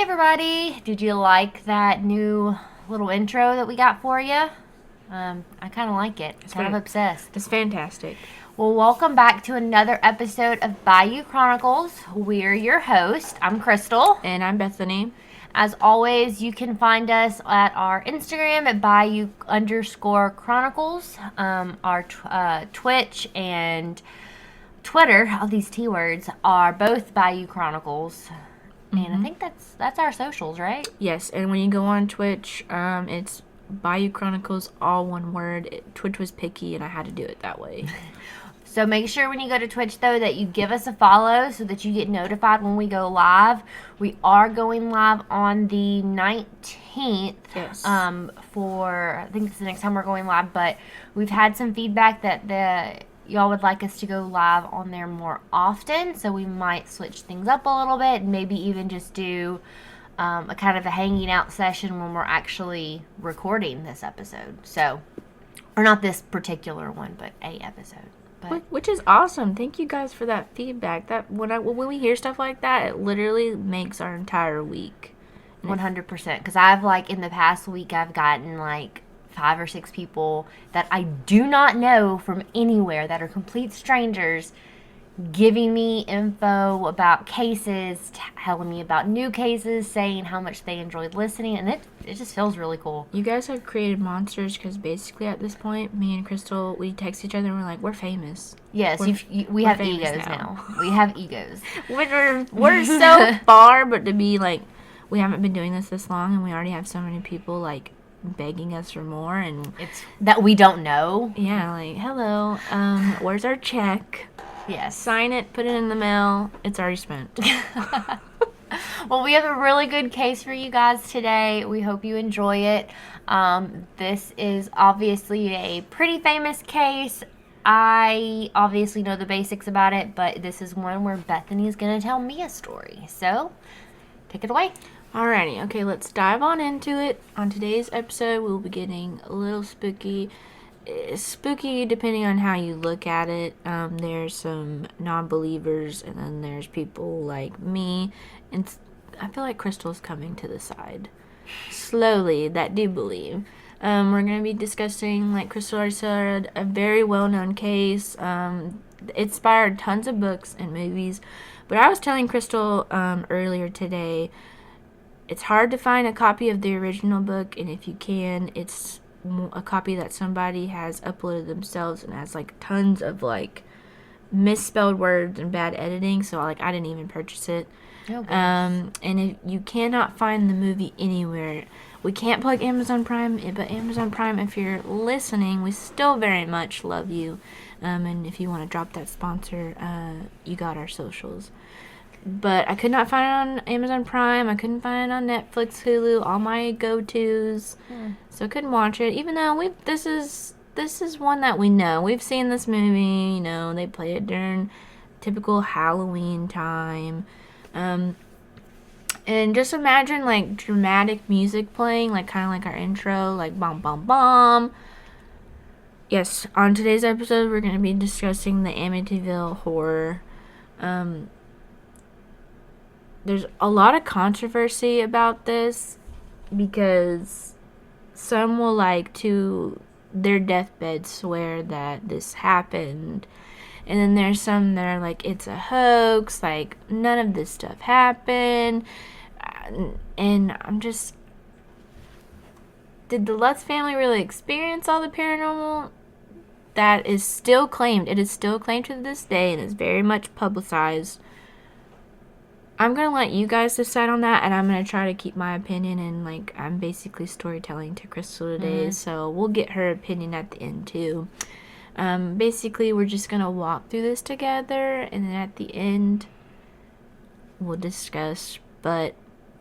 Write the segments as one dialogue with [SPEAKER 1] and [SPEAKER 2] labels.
[SPEAKER 1] everybody! Did you like that new little intro that we got for you? I kind of like it. Kind of obsessed.
[SPEAKER 2] It's fantastic.
[SPEAKER 1] Well, welcome back to another episode of Bayou Chronicles. We're your host. I'm Crystal.
[SPEAKER 2] And I'm Bethany.
[SPEAKER 1] As always, you can find us at our Instagram at Bayou_Chronicles. Our Twitch and Twitter, all these T words, are both Bayou Chronicles. And I think that's our socials, right?
[SPEAKER 2] Yes, and when you go on Twitch, it's BayouChronicles, all one word. Twitch was picky, and I had to do it that way.
[SPEAKER 1] So make sure when you go to Twitch, though, that you give us a follow so that you get notified when we go live. We are going live on the 19th.
[SPEAKER 2] Yes.
[SPEAKER 1] I think it's the next time we're going live, but we've had some feedback that y'all would like us to go live on there more often, so we might switch things up a little bit and maybe even just do a kind of a hanging out session when we're actually recording this episode. So, or not this particular one, but a episode.
[SPEAKER 2] Which is awesome. Thank you guys for that feedback. That when we hear stuff like that, it literally makes our entire week.
[SPEAKER 1] 100%. Because I've in the past week, I've gotten 5 or 6 people that I do not know from anywhere that are complete strangers giving me info about cases, telling me about new cases, saying how much they enjoyed listening, and it just feels really cool.
[SPEAKER 2] You guys have created monsters because basically at this point, me and Crystal, we text each other and we're like, we're famous.
[SPEAKER 1] Yes, we have egos now. We have egos.
[SPEAKER 2] We're so far, but to be we haven't been doing this long and we already have so many people begging us for more, and
[SPEAKER 1] it's that we don't know.
[SPEAKER 2] Yeah, hello, where's our check?
[SPEAKER 1] Yes.
[SPEAKER 2] Sign it, put it in the mail. It's already spent.
[SPEAKER 1] Well, we have a really good case for you guys today. We hope you enjoy it. This is obviously a pretty famous case. I obviously know the basics about it, but this is one where Bethany is going to tell me a story. So, take it away.
[SPEAKER 2] Alrighty, okay, let's dive on into it. On today's episode, we'll be getting a little spooky. Spooky depending on how you look at it. There's some non-believers, and then there's people like me, and I feel like Crystal's coming to the side slowly that do believe. We're going to be discussing, like Crystal already said, a very well-known case. It inspired tons of books and movies, but I was telling Crystal earlier today, it's hard to find a copy of the original book, and if you can, it's a copy that somebody has uploaded themselves and has tons of misspelled words and bad editing, so I didn't even purchase it. And if you cannot find the movie anywhere, we can't plug Amazon Prime, but Amazon Prime, if you're listening, we still very much love you, and if you want to drop that sponsor, you got our socials. But I could not find it on Amazon Prime. I couldn't find it on Netflix, Hulu, all my go-tos. So I couldn't watch it. Even though this is one that we know. We've seen this movie. They play it during typical Halloween time. And just imagine dramatic music playing, kind of like our intro, bom bom bom. Yes, on today's episode, we're going to be discussing the Amityville Horror. There's a lot of controversy about this because some will to their deathbed swear that this happened, and then there's some that are it's a hoax, none of this stuff happened, and I'm just, did the Lutz family really experience all the paranormal? That is still claimed. It is still claimed to this day and is very much publicized. I'm going to let you guys decide on that, and I'm going to try to keep my opinion, and, I'm basically storytelling to Crystal today, so we'll get her opinion at the end, too. Basically, we're just going to walk through this together, and then at the end, we'll discuss, but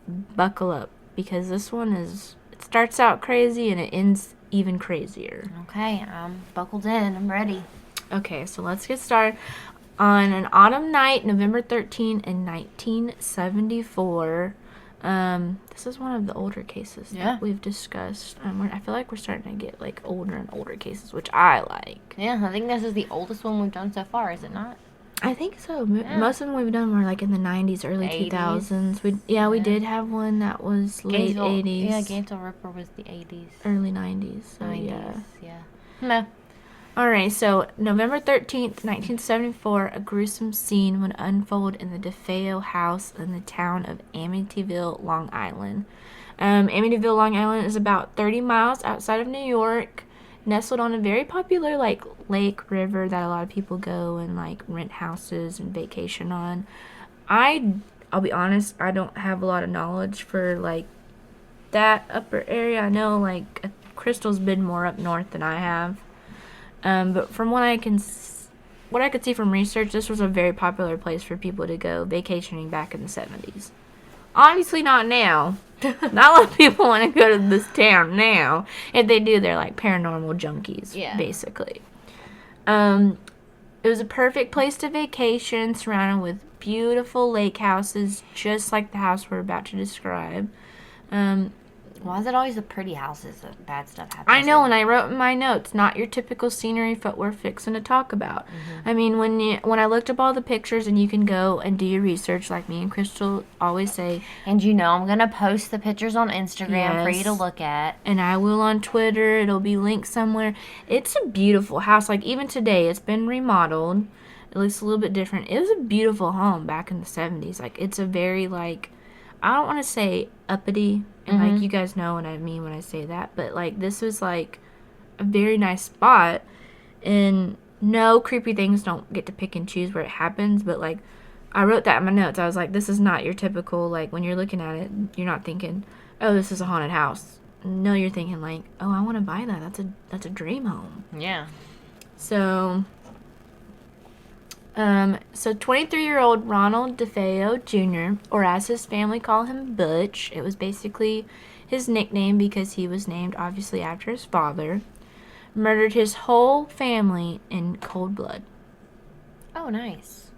[SPEAKER 2] buckle up, because this one it starts out crazy, and it ends even crazier.
[SPEAKER 1] Okay, I'm buckled in. I'm ready.
[SPEAKER 2] Okay, so let's get started. On an autumn night, November 13, in 1974, this is one of the older cases that we've discussed. I feel like we're starting to get older and older cases, which I like.
[SPEAKER 1] Yeah, I think this is the oldest one we've done so far, is it not?
[SPEAKER 2] I think so.
[SPEAKER 1] Yeah.
[SPEAKER 2] Most of them we've done were like in the 90s, early 2000s. We did have one that was late 80s.
[SPEAKER 1] Yeah, Gainesville Ripper was the 80s.
[SPEAKER 2] Early 90s. So
[SPEAKER 1] 90s, yeah. No.
[SPEAKER 2] Alright, so November 13th, 1974, a gruesome scene would unfold in the Defeo House in the town of Amityville, Long Island. Amityville, Long Island is about 30 miles outside of New York, nestled on a very popular lake river that a lot of people go and rent houses and vacation on. I'll be honest, I don't have a lot of knowledge for that upper area. I know Crystal's been more up north than I have. But from what I could see from research, this was a very popular place for people to go vacationing back in the 70s. Obviously not now. Not a lot of people want to go to this town now. If they do, they're paranormal junkies, basically. It was a perfect place to vacation, surrounded with beautiful lake houses, just like the house we're about to describe.
[SPEAKER 1] Why is it always the pretty houses that bad stuff happens?
[SPEAKER 2] I know, and I wrote in my notes, not your typical scenery footwear fixing to talk about. Mm-hmm. I mean, when I looked up all the pictures, and you can go and do your research like me and Crystal always say.
[SPEAKER 1] And I'm going to post the pictures on Instagram for you to look at.
[SPEAKER 2] And I will on Twitter. It'll be linked somewhere. It's a beautiful house. Even today, it's been remodeled. It looks a little bit different. It was a beautiful home back in the 70s. It's a very, I don't want to say uppity. And, you guys know what I mean when I say that. But, this was, a very nice spot. And no, creepy things don't get to pick and choose where it happens. But, I wrote that in my notes. I was like, this is not your typical, when you're looking at it, you're not thinking, oh, this is a haunted house. No, you're thinking, oh, I want to buy that. That's a dream home.
[SPEAKER 1] Yeah.
[SPEAKER 2] So 23-year-old Ronald Defeo Jr., or as his family call him, Butch, it was basically his nickname because he was named obviously after his father, murdered his whole family in cold blood.
[SPEAKER 1] Oh, nice.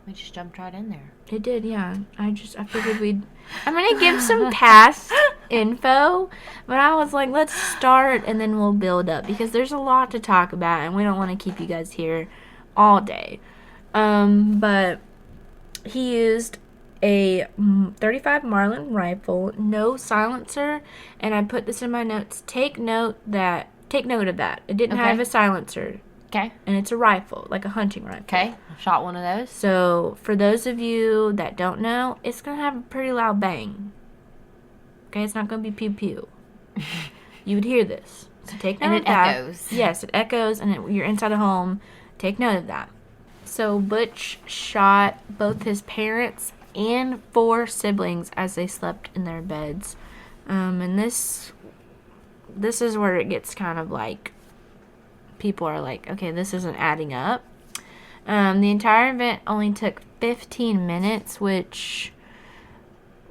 [SPEAKER 1] We just jumped right in there.
[SPEAKER 2] It did, yeah. I figured I'm going to give some past info, but I was like, let's start and then we'll build up because there's a lot to talk about and we don't want to keep you guys here all day. But he used a .35 Marlin rifle, no silencer, and I put this in my notes. Take note of that. It didn't have a silencer.
[SPEAKER 1] Okay.
[SPEAKER 2] And it's a rifle, like a hunting rifle.
[SPEAKER 1] Okay. I shot one of those.
[SPEAKER 2] So, for those of you that don't know, it's going to have a pretty loud bang. Okay, it's not going to be pew-pew. You would hear this. So, take note of that.
[SPEAKER 1] And it echoes.
[SPEAKER 2] Yes, it echoes, and you're inside a home. Take note of that. So, Butch shot both his parents and 4 siblings as they slept in their beds. And this is where it gets kind of people are okay, this isn't adding up. The entire event only took 15 minutes, which,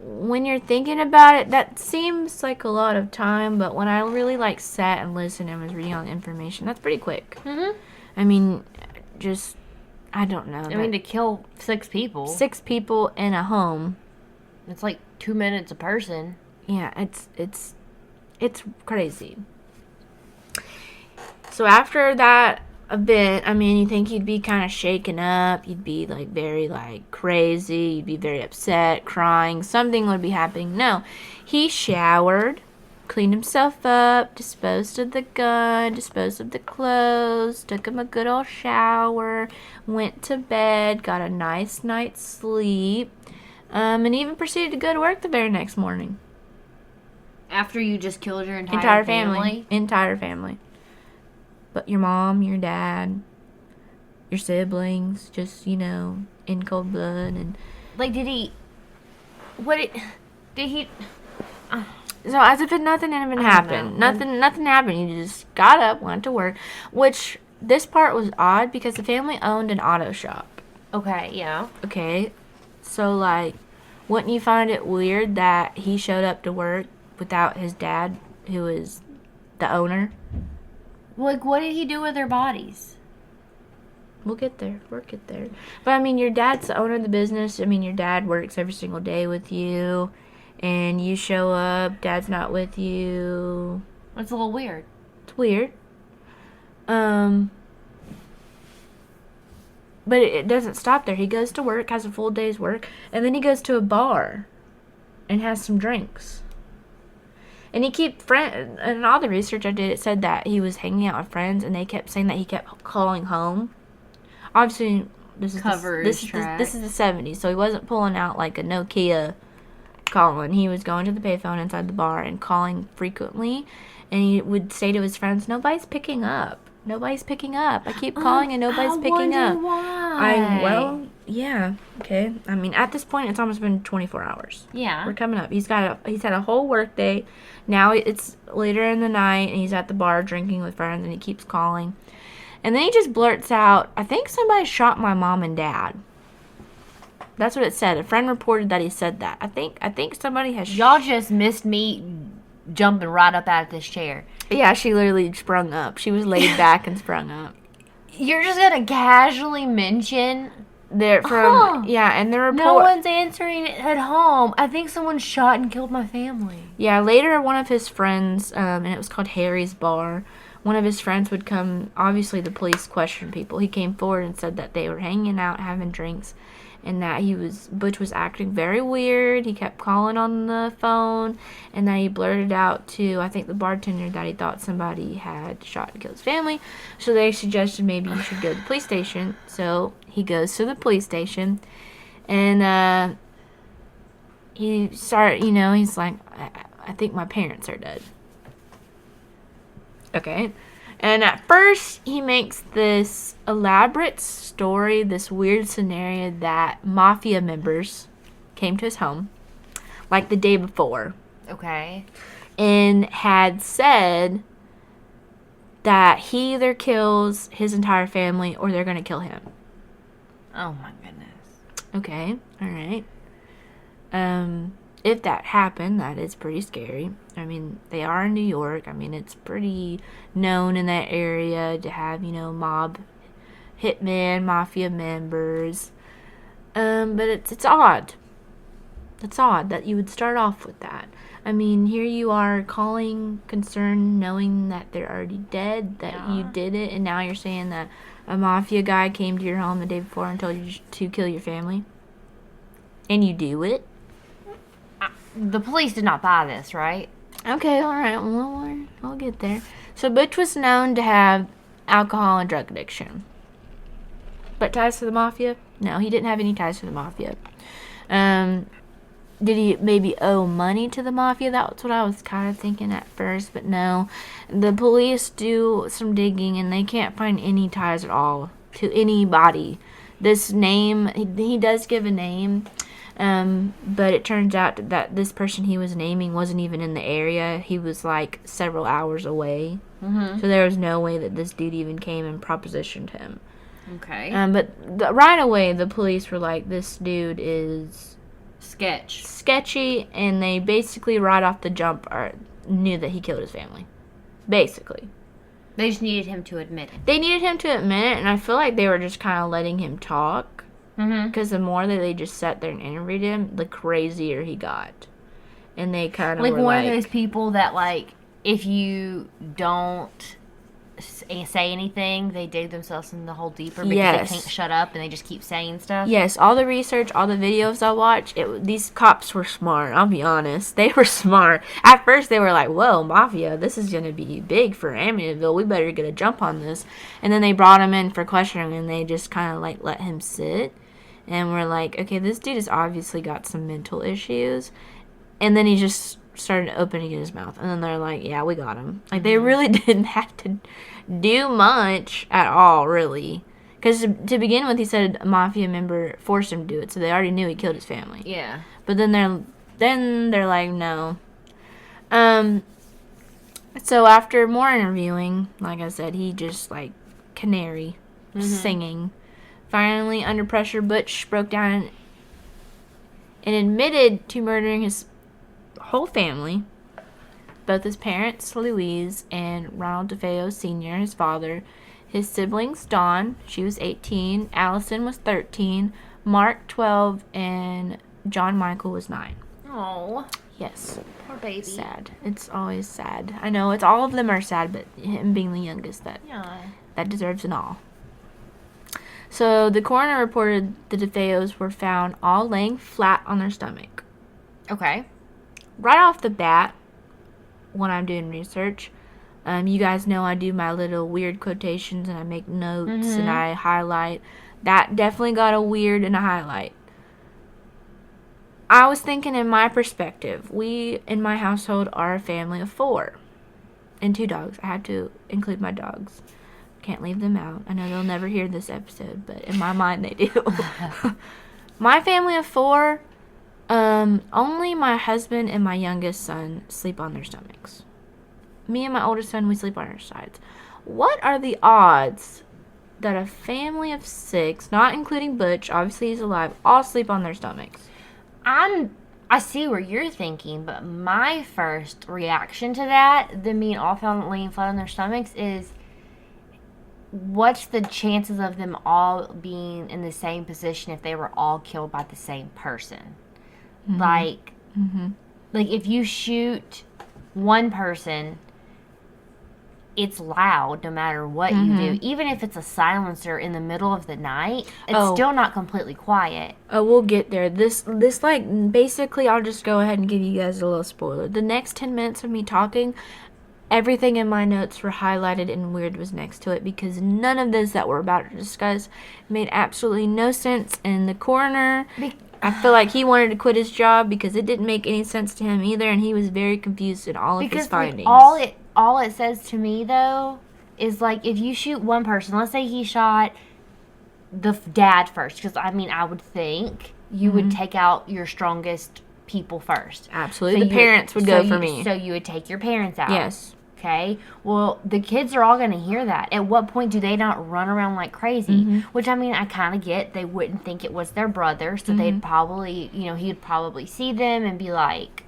[SPEAKER 2] when you're thinking about it, that seems like a lot of time, but when I really sat and listened and was reading all the information, that's pretty quick. Mm-hmm. I mean, I don't know.
[SPEAKER 1] To kill 6 people.
[SPEAKER 2] 6 people in a home.
[SPEAKER 1] It's 2 minutes a person.
[SPEAKER 2] Yeah, it's crazy. So after that event, you think you'd be kind of shaken up. You'd be very crazy. You'd be very upset, crying. Something would be happening. No, he showered, cleaned himself up, disposed of the gun, disposed of the clothes, took him a good old shower, went to bed, got a nice night's sleep, and even proceeded to go to work the very next morning.
[SPEAKER 1] After you just killed your entire family?
[SPEAKER 2] Entire family. But your mom, your dad, your siblings, just, in cold blood. And
[SPEAKER 1] did he...
[SPEAKER 2] So as if nothing had even happened. Nothing happened. You just got up, went to work. Which, this part was odd because the family owned an auto shop.
[SPEAKER 1] Okay, yeah.
[SPEAKER 2] Okay. So, wouldn't you find it weird that he showed up to work without his dad, who is the owner?
[SPEAKER 1] What did he do with their bodies?
[SPEAKER 2] We'll get there. We'll get there. But, your dad's the owner of the business. Your dad works every single day with you. And you show up, dad's not with you.
[SPEAKER 1] It's a little weird.
[SPEAKER 2] It's weird. But it doesn't stop there. He goes to work, has a full day's work, and then he goes to a bar and has some drinks. And and all the research I did, it said that he was hanging out with friends, and they kept saying that he kept calling home. Obviously, this is the 70s, so he wasn't pulling out like a Nokia calling. He was going to the payphone inside the bar and calling frequently, and he would say to his friends, "Nobody's picking up. Nobody's picking up. I keep calling and nobody's picking up."
[SPEAKER 1] Why?
[SPEAKER 2] Yeah, okay. I mean, at this point, it's almost been 24 hours.
[SPEAKER 1] Yeah.
[SPEAKER 2] We're coming up. He's had a whole work day. Now it's later in the night, and he's at the bar drinking with friends, and he keeps calling. And then he just blurts out, "I think somebody shot my mom and dad." That's what it said. A friend reported that he said that. I think somebody has...
[SPEAKER 1] Y'all just missed me jumping right up out of this chair.
[SPEAKER 2] Yeah, she literally sprung up. She was laid back and sprung up.
[SPEAKER 1] You're just going to casually mention...
[SPEAKER 2] They're from... Yeah, and the report...
[SPEAKER 1] No one's answering at home. I think someone shot and killed my family.
[SPEAKER 2] Yeah, later one of his friends, and it was called Harry's Bar, one of his friends would come... Obviously, the police questioned people. He came forward and said that they were hanging out, having drinks, and that Butch was acting very weird. He kept calling on the phone, and that he blurted out to, I think, the bartender that he thought somebody had shot and killed his family. So they suggested maybe you should go to the police station. So he goes to the police station, and he's like, I think my parents are dead. Okay. And at first, he makes this elaborate story, this weird scenario that mafia members came to his home, like the day before.
[SPEAKER 1] Okay.
[SPEAKER 2] And had said that he either kills his entire family or they're going to kill him.
[SPEAKER 1] Oh, my goodness.
[SPEAKER 2] Okay. All right. If that happened, that is pretty scary. I mean, they are in New York. I mean, it's pretty known in that area to have, mob hitmen, mafia members. But it's odd. It's odd that you would start off with that. I mean, here you are calling concern knowing that they're already dead, that you did it, and now you're saying that a mafia guy came to your home the day before and told you to kill your family. And you do it.
[SPEAKER 1] The police did not buy this, right?
[SPEAKER 2] Okay, all right. Well, I'll get there. So Butch was known to have alcohol and drug addiction. But ties to the mafia? No, he didn't have any ties to the mafia. Did he maybe owe money to the mafia? That's what I was kind of thinking at first, but no. The police do some digging, and they can't find any ties at all to anybody. This name, he does give a name. But it turns out that this person he was naming wasn't even in the area. He was like several hours away. Mm-hmm. So there was no way that this dude even came and propositioned him.
[SPEAKER 1] Okay.
[SPEAKER 2] But right away, the police were like, this dude is... sketchy, and they basically right off the jump knew that he killed his family. Basically.
[SPEAKER 1] They just needed him to admit it.
[SPEAKER 2] They needed him to admit it, and I feel like they were just kind of letting him talk. Because the more that they just sat there and interviewed him, the crazier he got. And they kind of
[SPEAKER 1] like
[SPEAKER 2] were
[SPEAKER 1] one of those people that, like, if you don't say anything, they dig themselves in the hole deeper because they can't shut up and they just keep saying stuff.
[SPEAKER 2] Yes, all the research, all the videos I watched, these cops were smart. I'll be honest. They were smart. At first, they were like, whoa, mafia, this is going to be big for Amityville. We better get a jump on this. And then they brought him in for questioning, and they just kind of, like, let him sit. And we're like, okay, this dude has obviously got some mental issues. And then he just started opening his mouth. And then they're like, yeah, we got him. Like, they really didn't have to do much at all, really. Because to begin with, he said a mafia member forced him to do it. So they already knew he killed his family.
[SPEAKER 1] Yeah.
[SPEAKER 2] But then they're like, no. So after more interviewing, like I said, he just, like, canary, singing. Finally, under pressure, Butch broke down and admitted to murdering his whole family. Both his parents, Louise, and Ronald Defeo Sr., his father. His siblings, Dawn, she was 18. Allison was 13. Mark, 12. And John Michael was 9.
[SPEAKER 1] Oh.
[SPEAKER 2] Yes.
[SPEAKER 1] Poor baby.
[SPEAKER 2] Sad. It's always sad. I know, it's all of them are sad, but him being the youngest, that deserves an all. So the coroner reported the DeFeos were found all laying flat on their stomach.
[SPEAKER 1] Okay.
[SPEAKER 2] Right off the bat, when I'm doing research, you guys know I do my little weird quotations and I make notes and I highlight. That definitely got a weird and a highlight. I was thinking in my perspective, we in my household are a family of 4 and 2 dogs. I had to include my dogs. Can't leave them out. I know they'll never hear this episode, but in my mind they do. My family of 4, only my husband and my youngest son sleep on their stomachs. Me and my oldest son, we sleep on our sides. What are the odds that a family of 6, not including Butch, obviously he's alive, all sleep on their stomachs?
[SPEAKER 1] I see where you're thinking, but my first reaction to that, them being all found laying flat on their stomachs, is what's the chances of them all being in the same position if they were all killed by the same person? Like if you shoot one person, it's loud no matter what you do. Even if it's a silencer in the middle of the night, it's still not completely quiet.
[SPEAKER 2] Oh, we'll get there. This basically, I'll just go ahead and give you guys a little spoiler. The next 10 minutes of me talking, everything in my notes were highlighted and weird was next to it because none of this that we're about to discuss made absolutely no sense. And the coroner, I feel like he wanted to quit his job because it didn't make any sense to him either, and he was very confused in all of his findings.
[SPEAKER 1] All it says to me, though, is, like, if you shoot one person, let's say he shot the dad first, because, I mean, I would think you would take out your strongest people first.
[SPEAKER 2] Absolutely. The parents would go for me.
[SPEAKER 1] So you would take your parents out.
[SPEAKER 2] Yes.
[SPEAKER 1] Okay? Well, the kids are all going to hear that. At what point do they not run around like crazy? Which, I mean, I kind of get. They wouldn't think it was their brother, so they'd probably, he'd probably see them and be like,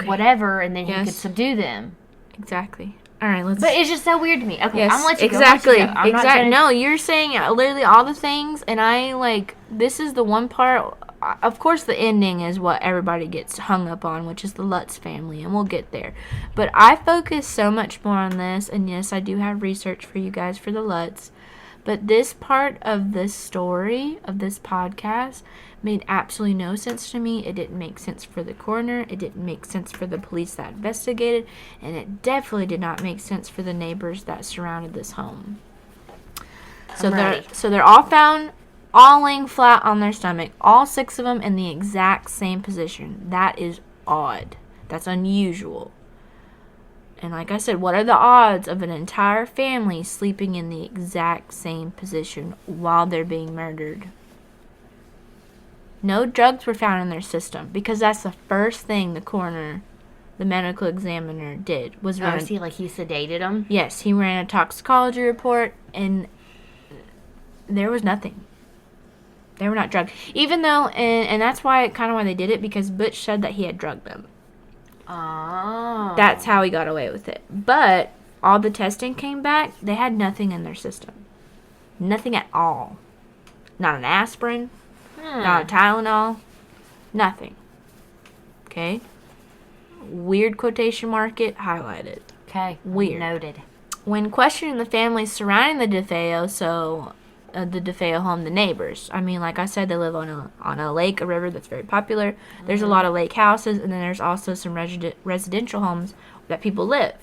[SPEAKER 1] whatever, and then he could subdue them.
[SPEAKER 2] Exactly. All right, let's.
[SPEAKER 1] But it's just so weird to me. Okay,
[SPEAKER 2] yes,
[SPEAKER 1] I'm gonna let you
[SPEAKER 2] exactly.
[SPEAKER 1] go. I'm not gonna...
[SPEAKER 2] No, you're saying literally all the things, and this is the one part. Of course, the ending is what everybody gets hung up on, which is the Lutz family, and we'll get there. But I focus so much more on this, and yes, I do have research for you guys for the Lutz. But this part of this story, of this podcast, made absolutely no sense to me. It didn't make sense for the coroner. It didn't make sense for the police that investigated. And it definitely did not make sense for the neighbors that surrounded this home. So they're all found, all laying flat on their stomach. All 6 of them in the exact same position. That is odd. That's unusual. And like I said, what are the odds of an entire family sleeping in the exact same position while they're being murdered? No drugs were found in their system because that's the first thing the coroner, the medical examiner, did. Was run.
[SPEAKER 1] He sedated them?
[SPEAKER 2] Yes, he ran a toxicology report and there was nothing. They were not drugged. Even though, and that's why they did it, because Butch said that he had drugged them.
[SPEAKER 1] Oh.
[SPEAKER 2] That's how he got away with it. But all the testing came back, they had nothing in their system. Nothing at all. Not an aspirin, not a Tylenol, nothing. Okay? Weird quotation mark it, highlighted.
[SPEAKER 1] Okay.
[SPEAKER 2] Weird.
[SPEAKER 1] Noted.
[SPEAKER 2] When questioning the families surrounding the DeFeo, the DeFeo home, the neighbors. I mean, like I said, they live on a lake, a river that's very popular. There's a lot of lake houses, and then there's also some residential homes that people live.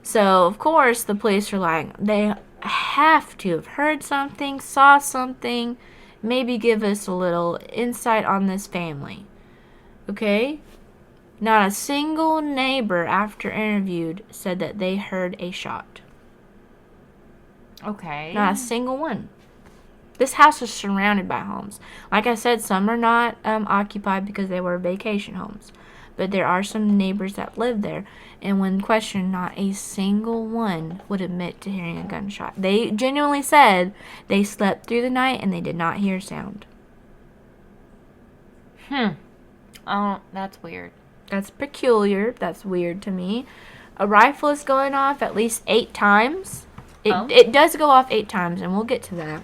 [SPEAKER 2] So, of course, the police are like, they have to have heard something, saw something, maybe give us a little insight on this family. Okay? Not a single neighbor, after interviewed, said that they heard a shot.
[SPEAKER 1] Okay.
[SPEAKER 2] Not a single one. This house is surrounded by homes. Like I said, some are not occupied because they were vacation homes. But there are some neighbors that live there. And when questioned, not a single one would admit to hearing a gunshot. They genuinely said they slept through the night and they did not hear sound.
[SPEAKER 1] Oh, that's weird.
[SPEAKER 2] That's peculiar. That's weird to me. A rifle is going off at least 8 times. It does go off 8 times, and we'll get to that.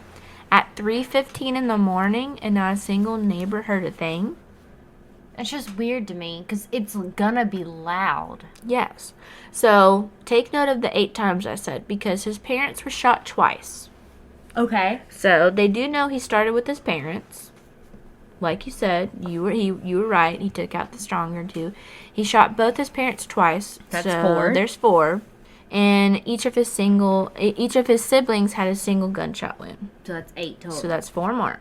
[SPEAKER 2] At 3:15 in the morning, and not a single neighbor heard a thing.
[SPEAKER 1] It's just weird to me, because it's gonna be loud.
[SPEAKER 2] Yes. So, take note of the 8 times I said, because his parents were shot twice.
[SPEAKER 1] Okay.
[SPEAKER 2] So they do know he started with his parents. Like you said, you were right. He took out the stronger two. He shot both his parents twice.
[SPEAKER 1] That's
[SPEAKER 2] so
[SPEAKER 1] 4.
[SPEAKER 2] There's 4. And each of his siblings had a single gunshot wound.
[SPEAKER 1] So that's 8 total.
[SPEAKER 2] So that's 4 more.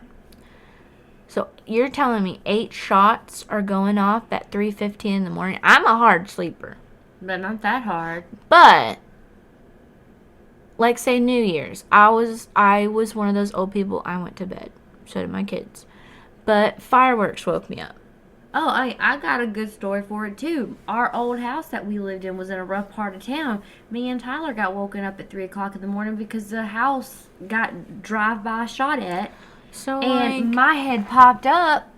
[SPEAKER 2] So you're telling me 8 shots are going off at 3:15 in the morning? I'm a hard sleeper.
[SPEAKER 1] But not that hard.
[SPEAKER 2] But like say New Year's, I was one of those old people. I went to bed. So did my kids. But fireworks woke me up.
[SPEAKER 1] Oh, I got a good story for it, too. Our old house that we lived in was in a rough part of town. Me and Tyler got woken up at 3 o'clock in the morning because the house got drive-by shot at.
[SPEAKER 2] So,
[SPEAKER 1] and my head popped up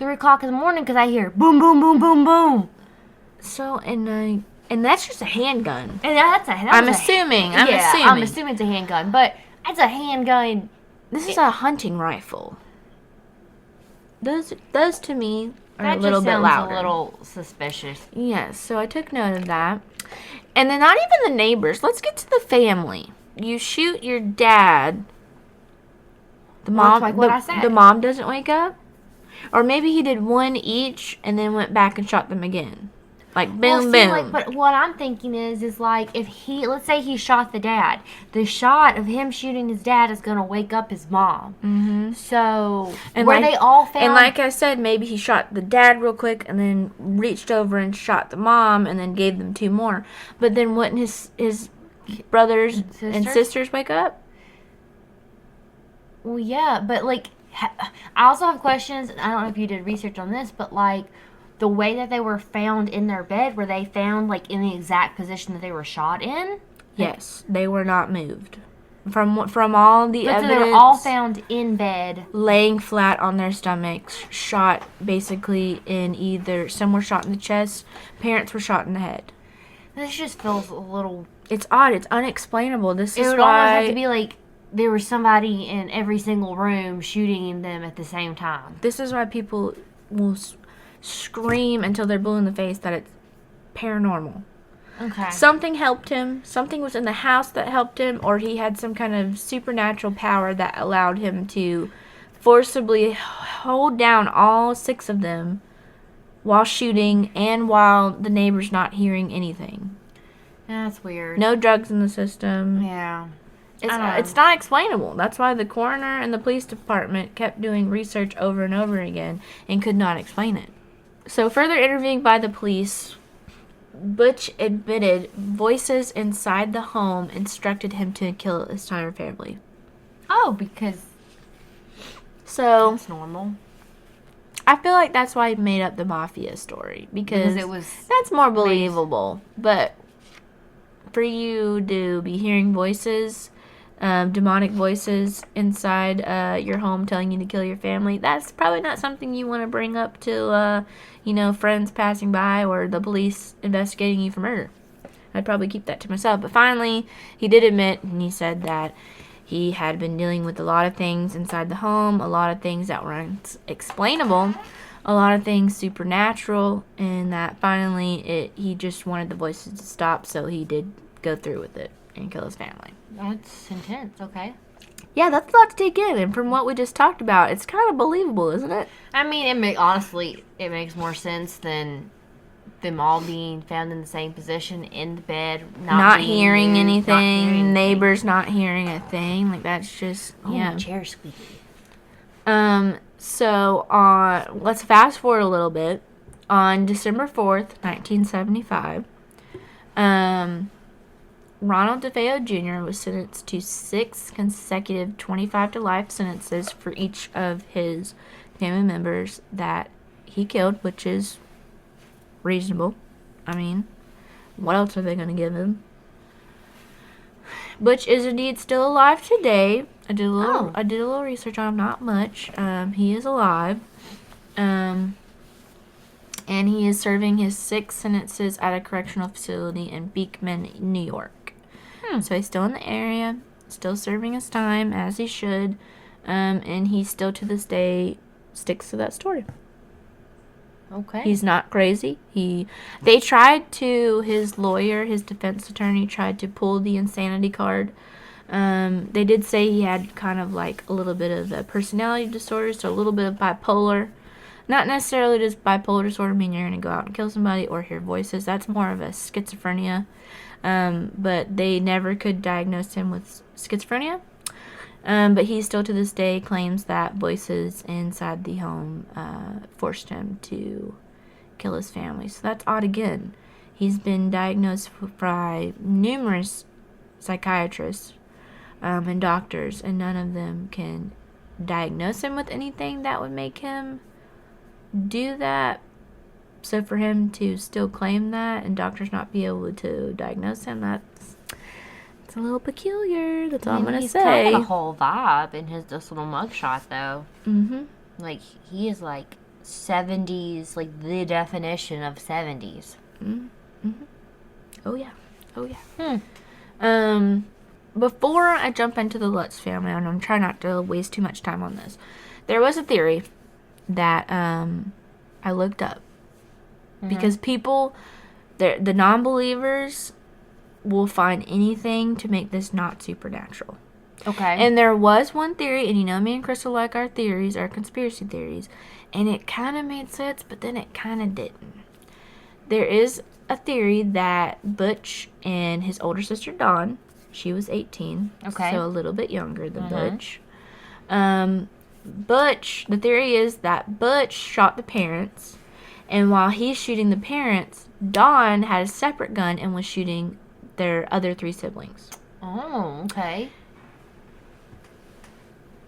[SPEAKER 1] 3 o'clock in the morning because I hear boom, boom, boom, boom, boom.
[SPEAKER 2] So, and that's just a handgun.
[SPEAKER 1] And I'm assuming it's a handgun, but it's a handgun.
[SPEAKER 2] This is a hunting rifle. Those to me are a little bit louder.
[SPEAKER 1] That just sounds a little suspicious.
[SPEAKER 2] Yes, so I took note of that. And then not even the neighbors. Let's get to the family. You shoot your dad. The mom,
[SPEAKER 1] like what I said.
[SPEAKER 2] The mom doesn't wake up? Or maybe he did one each and then went back and shot them again. Like, boom, boom.
[SPEAKER 1] Like, but what I'm thinking is like, if let's say he shot the dad. The shot of him shooting his dad is going to wake up his mom.
[SPEAKER 2] Mm-hmm.
[SPEAKER 1] So,
[SPEAKER 2] and
[SPEAKER 1] they all found...
[SPEAKER 2] And like I said, maybe he shot the dad real quick and then reached over and shot the mom and then gave them 2 more. But then wouldn't his brothers and sisters wake up?
[SPEAKER 1] Well, yeah, but like, I also have questions. I don't know if you did research on this, but like, the way that they were found in their bed, were they found like in the exact position that they were shot in?
[SPEAKER 2] Yes, they were not moved. From all the evidence,
[SPEAKER 1] so they were all found in bed,
[SPEAKER 2] laying flat on their stomachs, shot basically in either some were shot in the chest, parents were shot in the head.
[SPEAKER 1] This just feels a little.
[SPEAKER 2] It's odd. It's unexplainable. This is why
[SPEAKER 1] it would almost have to be like there was somebody in every single room shooting them at the same time.
[SPEAKER 2] This is why people will scream until they're blue in the face that it's paranormal.
[SPEAKER 1] Okay.
[SPEAKER 2] Something helped him. Something was in the house that helped him, or he had some kind of supernatural power that allowed him to forcibly hold down all 6 of them while shooting and while the neighbor's not hearing anything.
[SPEAKER 1] That's weird.
[SPEAKER 2] No drugs in the system.
[SPEAKER 1] Yeah.
[SPEAKER 2] It's not explainable. That's why the coroner and the police department kept doing research over and over again and could not explain it. So further interviewing by the police, Butch admitted voices inside the home instructed him to kill his entire family.
[SPEAKER 1] Oh, because that's normal.
[SPEAKER 2] I feel like that's why he made up the mafia story because that's more believable. But for you to be hearing voices, demonic voices inside your home telling you to kill your family, that's probably not something you want to bring up to friends passing by or the police investigating you for murder. I'd probably keep that to myself. But finally, he did admit, and he said that he had been dealing with a lot of things inside the home, a lot of things that were unexplainable, a lot of things supernatural, and that finally he just wanted the voices to stop, so he did go through with it and kill his family.
[SPEAKER 1] That's intense. Okay.
[SPEAKER 2] Yeah, that's a lot to take in, and from what we just talked about, it's kind of believable, isn't it?
[SPEAKER 1] I mean, honestly, it makes more sense than them all being found in the same position in the bed, not
[SPEAKER 2] hearing anything, neighbors not hearing a thing. Like, that's just,
[SPEAKER 1] my chair's squeaky.
[SPEAKER 2] So, let's fast forward a little bit. On December 4th, 1975, Ronald Defeo Jr. was sentenced to 6 consecutive 25 to life sentences for each of his family members that he killed, which is reasonable. I mean, what else are they going to give him? Butch is indeed still alive today. I did a little research on him, not much. He is alive. And he is serving his 6 sentences at a correctional facility in Beekman, New York. So he's still in the area, still serving his time as he should, and he still to this day sticks to that story.
[SPEAKER 1] Okay.
[SPEAKER 2] He's not crazy. His lawyer, his defense attorney tried to pull the insanity card They did say he had kind of like a little bit of a personality disorder, so a little bit of bipolar. Not necessarily just bipolar disorder, meaning you're going to go out and kill somebody or hear voices. That's more of a schizophrenia. But they never could diagnose him with schizophrenia. But he still to this day claims that voices inside the home forced him to kill his family. So that's odd again. He's been diagnosed by numerous psychiatrists and doctors, and none of them can diagnose him with anything that would make him do that. So for him to still claim that and doctors not be able to diagnose him, that's a little peculiar. That's all I'm gonna say.
[SPEAKER 1] He's got a whole vibe in his this little mugshot, though.
[SPEAKER 2] Mm-hmm.
[SPEAKER 1] Like, he is like 70s, like the definition of 70s.
[SPEAKER 2] Mm-hmm. Oh yeah. Oh yeah. Before I jump into the Lutz family, and I'm trying not to waste too much time on this, there was a theory that I looked up. Because people, the non-believers will find anything to make this not supernatural.
[SPEAKER 1] Okay.
[SPEAKER 2] And there was one theory, and you know me and Crystal like our theories, our conspiracy theories, and it kind of made sense, but then it kind of didn't. There is a theory that Butch and his older sister Dawn, she was 18, so a little bit younger than Butch. Butch, the theory is that Butch shot the parents, and while he's shooting the parents, Dawn had a separate gun and was shooting their other 3 siblings.
[SPEAKER 1] Oh, okay.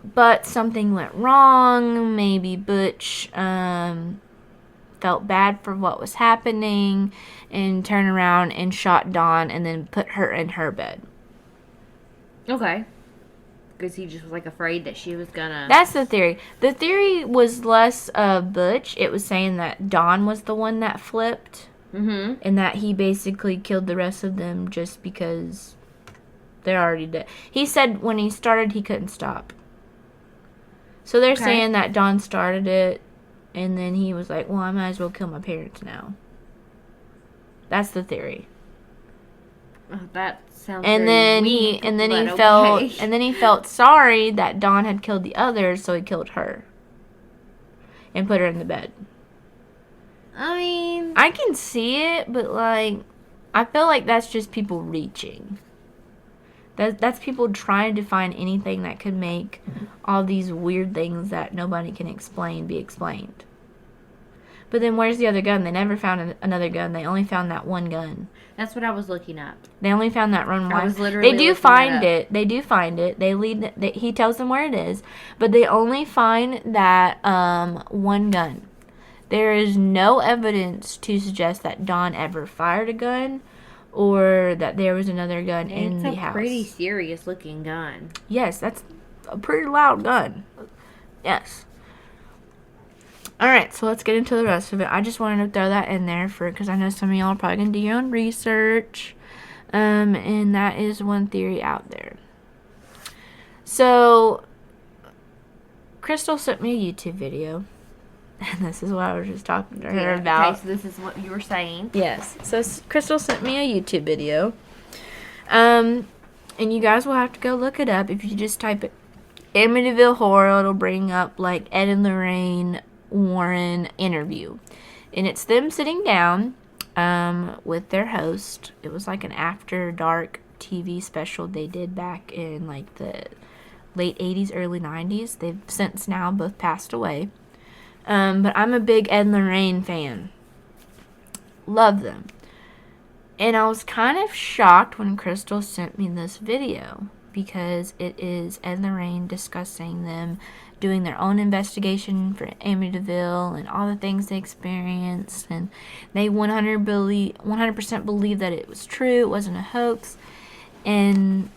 [SPEAKER 2] But something went wrong. Maybe Butch felt bad for what was happening and turned around and shot Dawn and then put her in her bed.
[SPEAKER 1] Okay. Because he just was, like, afraid that she was gonna...
[SPEAKER 2] That's the theory. The theory was less of Butch. It was saying that Dawn was the one that flipped.
[SPEAKER 1] Mm-hmm.
[SPEAKER 2] And that he basically killed the rest of them just because they're already dead. He said when he started, he couldn't stop. So they're saying that Dawn started it, and then he was like, well, I might as well kill my parents now. That's the theory.
[SPEAKER 1] Oh, that sounds
[SPEAKER 2] and then he felt sorry that Dawn had killed the others, so he killed her and put her in the bed.
[SPEAKER 1] I mean,
[SPEAKER 2] I can see it, but like, I feel like that's just people reaching. That's people trying to find anything that could make all these weird things that nobody can explain be explained. But then where's the other gun? They never found another gun. They only found that one gun.
[SPEAKER 1] That's what I was looking up.
[SPEAKER 2] They only found that one.
[SPEAKER 1] I was literally
[SPEAKER 2] They do find it. They do find it. He tells them where it is, but they only find that one gun. There is no evidence to suggest that Dawn ever fired a gun or that there was another gun in the house.
[SPEAKER 1] It's a pretty serious looking gun.
[SPEAKER 2] Yes, that's a pretty loud gun. Yes. Alright, so let's get into the rest of it. I just wanted to throw that in there because I know some of y'all are probably going to do your own research. And that is one theory out there. So, Crystal sent me a YouTube video. And this is what I was just talking to her about.
[SPEAKER 1] Okay, so this is what you were saying.
[SPEAKER 2] Yes. So Crystal sent me a YouTube video. And you guys will have to go look it up. If you just type it Amityville Horror, it'll bring up like Ed and Lorraine Warren interview. And it's them sitting down with their host. It was like an after dark TV special they did back in like the late 80s, early 90s. They've since now both passed away. But I'm a big Ed and Lorraine fan. Love them. And I was kind of shocked when Crystal sent me this video because it is Ed and Lorraine discussing them doing their own investigation for Amityville and all the things they experienced. And they 100% believe that it was true. It wasn't a hoax. And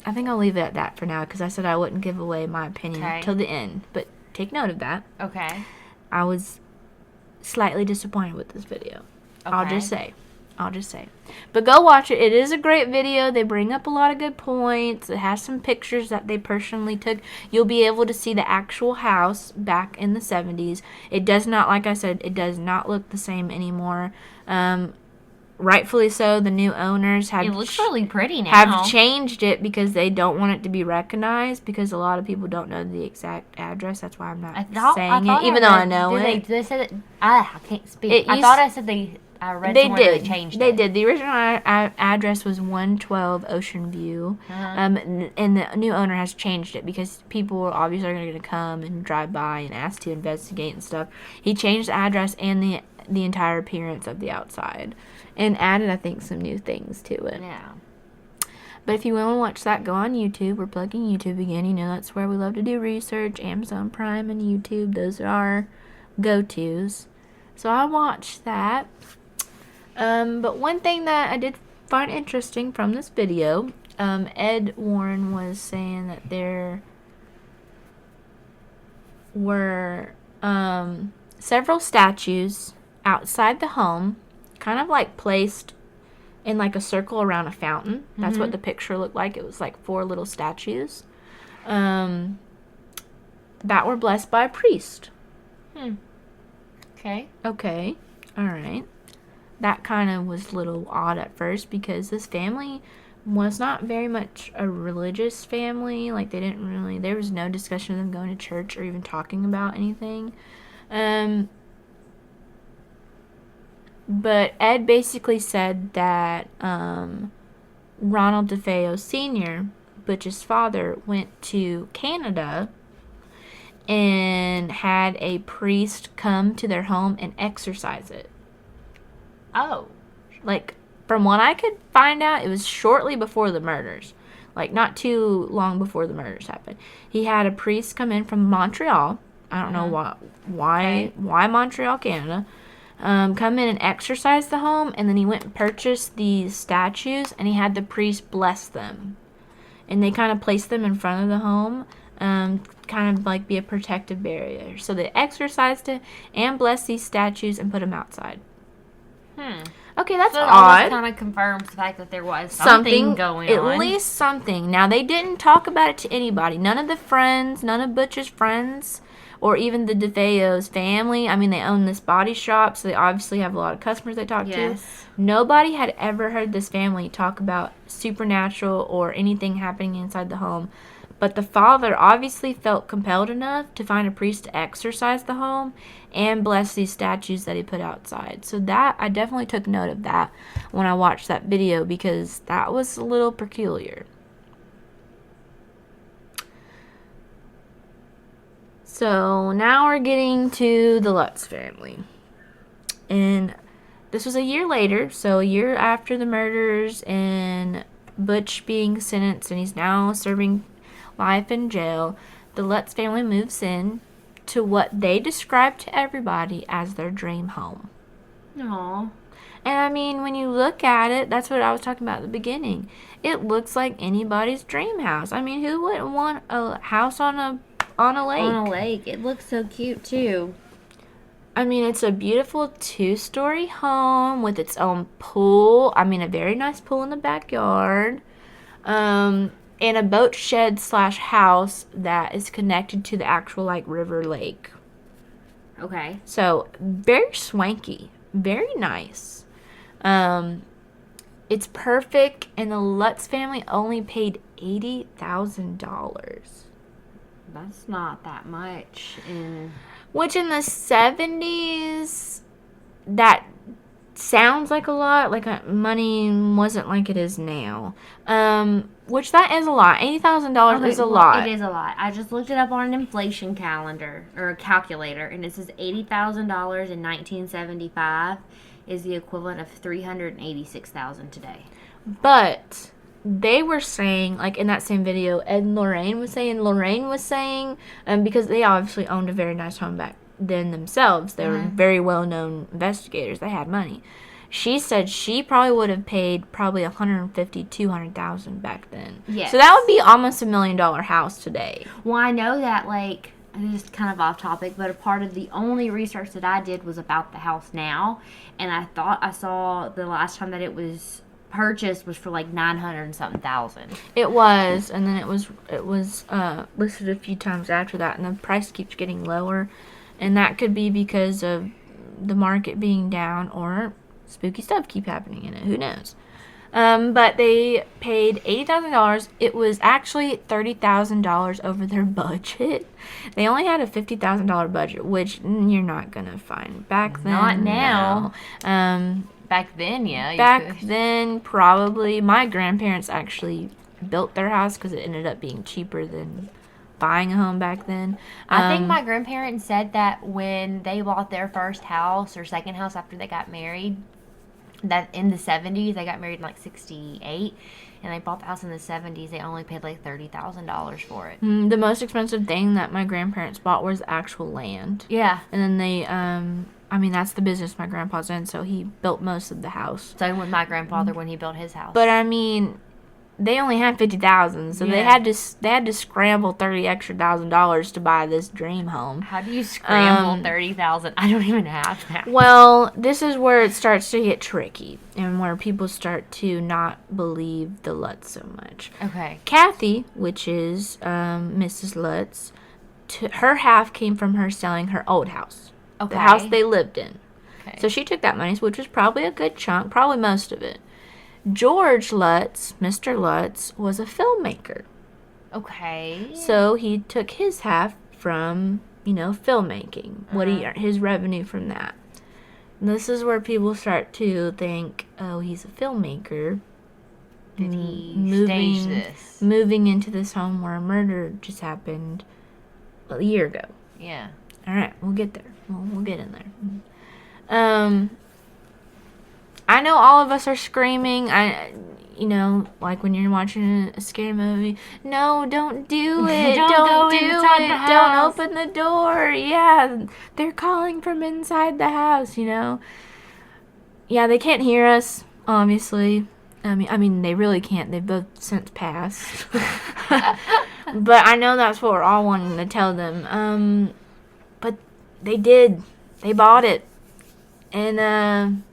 [SPEAKER 2] I think I'll leave it at that for now because I said I wouldn't give away my opinion till the end. But take note of that.
[SPEAKER 1] Okay.
[SPEAKER 2] I was slightly disappointed with this video. Okay. I'll just say. But go watch it. It is a great video. They bring up a lot of good points. It has some pictures that they personally took. You'll be able to see the actual house back in the 70s. It does not, like I said, it does not look the same anymore. rightfully so, the new owners
[SPEAKER 1] It looks really pretty now.
[SPEAKER 2] have changed it because they don't want it to be recognized, because a lot of people don't know the exact address. That's why I'm not saying it, even though I know it.
[SPEAKER 1] They said that, I can't speak. I thought I said I read somewhere they changed it.
[SPEAKER 2] They did. The original address was 112 Ocean View, and the new owner has changed it because people obviously are going to come and drive by and ask to investigate and stuff. He changed the address and the entire appearance of the outside, and added, I think, some new things to it.
[SPEAKER 1] Yeah.
[SPEAKER 2] But if you want to watch that, go on YouTube. We're plugging YouTube again. You know, that's where we love to do research. Amazon Prime and YouTube, those are our go-tos. So I watched that. But one thing that I did find interesting from this video, Ed Warren was saying that there were several statues outside the home, kind of like placed in like a circle around a fountain. That's what the picture looked like. It was like 4 little statues that were blessed by a priest.
[SPEAKER 1] Okay.
[SPEAKER 2] All right. That kind of was a little odd at first because this family was not very much a religious family. Like, they didn't really, there was no discussion of them going to church or even talking about anything. But Ed basically said that Ronald Defeo Jr., Butch's father, went to Canada and had a priest come to their home and exorcise it.
[SPEAKER 1] Oh.
[SPEAKER 2] Like, from what I could find out, it was shortly before the murders. Like, not too long before the murders happened. He had a priest come in from Montreal. I don't know why Montreal, Canada. Come in and exorcise the home, and then he went and purchased these statues, and he had the priest bless them. And they kind of placed them in front of the home, kind of like be a protective barrier. So they exorcised it and blessed these statues and put them outside. Okay, that's odd.
[SPEAKER 1] It kind of confirms the fact that there was something going on.
[SPEAKER 2] At least something. Now, they didn't talk about it to anybody. None of the friends, none of Butch's friends, or even the DeFeo's family. I mean, they own this body shop, so they obviously have a lot of customers they talk to. Nobody had ever heard this family talk about supernatural or anything happening inside the home. But the father obviously felt compelled enough to find a priest to exorcise the home and bless these statues that he put outside. So that, I definitely took note of that when I watched that video, because that was a little peculiar. So now we're getting to the Lutz family. And this was a year later, so a year after the murders and Butch being sentenced, and he's now serving life in jail. The Lutz family moves in to what they describe to everybody as their dream home.
[SPEAKER 1] Aww.
[SPEAKER 2] And I mean, when you look at it, that's what I was talking about at the beginning. It looks like anybody's dream house. I mean, who wouldn't want a house on a lake?
[SPEAKER 1] On a lake. It looks so cute too.
[SPEAKER 2] I mean, it's a beautiful 2-story home with its own pool. I mean, a very nice pool in the backyard. And a boat shed / house that is connected to the actual, like, river lake.
[SPEAKER 1] Okay.
[SPEAKER 2] So, very swanky. Very nice. It's perfect, and the Lutz family only paid $80,000.
[SPEAKER 1] That's not that much.
[SPEAKER 2] Which in the 70s, that sounds like a lot. Like, money wasn't like it is now. Which that is a lot. $80,000 is a lot.
[SPEAKER 1] It is a lot. I just looked it up on an inflation calendar or a calculator, and it says $80,000 in 1975 is the equivalent of $386,000 today.
[SPEAKER 2] But they were saying, like in that same video, Ed and Lorraine was saying, because they obviously owned a very nice home back then themselves. They were very well-known investigators. They had money. She said she probably would have paid probably $150,000-$200,000 back then.
[SPEAKER 1] Yes.
[SPEAKER 2] So that would be almost $1 million house today.
[SPEAKER 1] Well, I know that, like, this is kind of off topic, but a part of the only research that I did was about the house now, and I thought I saw the last time that it was purchased was for like $900 and something thousand.
[SPEAKER 2] It was, and then it was listed a few times after that, and the price keeps getting lower, and that could be because of the market being down or spooky stuff keep happening in it. Who knows? But they paid $80,000. It was actually $30,000 over their budget. They only had a $50,000 budget, which you're not gonna find back then.
[SPEAKER 1] Not now.
[SPEAKER 2] No.
[SPEAKER 1] Back then, yeah.
[SPEAKER 2] Back then, probably. My grandparents actually built their house because it ended up being cheaper than buying a home back then.
[SPEAKER 1] I think my grandparents said that when they bought their first house or second house after they got married, that in the 70s, they got married in like 68, and they bought the house in the 70s, they only paid like $30,000 for it.
[SPEAKER 2] The most expensive thing that my grandparents bought was actual land.
[SPEAKER 1] Yeah.
[SPEAKER 2] And then they, that's the business my grandpa's in, so he built most of the house.
[SPEAKER 1] Same with my grandfather when he built his house.
[SPEAKER 2] But they only had $50,000, so they had to scramble $30,000 to buy this dream home.
[SPEAKER 1] How do you scramble $30,000? I don't even have that.
[SPEAKER 2] Well, this is where it starts to get tricky, and where people start to not believe the Lutz so much.
[SPEAKER 1] Okay.
[SPEAKER 2] Kathy, which is Mrs. Lutz, her half came from her selling her old house, the house they lived in. Okay. So she took that money, which was probably a good chunk, probably most of it. George Lutz, Mr. Lutz, was a filmmaker.
[SPEAKER 1] Okay.
[SPEAKER 2] So he took his half from, filmmaking. His revenue from that. And this is where people start to think, oh, he's a filmmaker.
[SPEAKER 1] Did he stage this?
[SPEAKER 2] Moving into this home where a murder just happened a year ago.
[SPEAKER 1] Yeah.
[SPEAKER 2] All right, we'll get there. We'll get in there. I know all of us are screaming. Like when you're watching a scary movie. No, don't do it. Don't do it. Don't open the door. Yeah, they're calling from inside the house, Yeah, they can't hear us, obviously. They really can't. They've both since passed. But I know that's what we're all wanting to tell them. But they did. They bought it. And,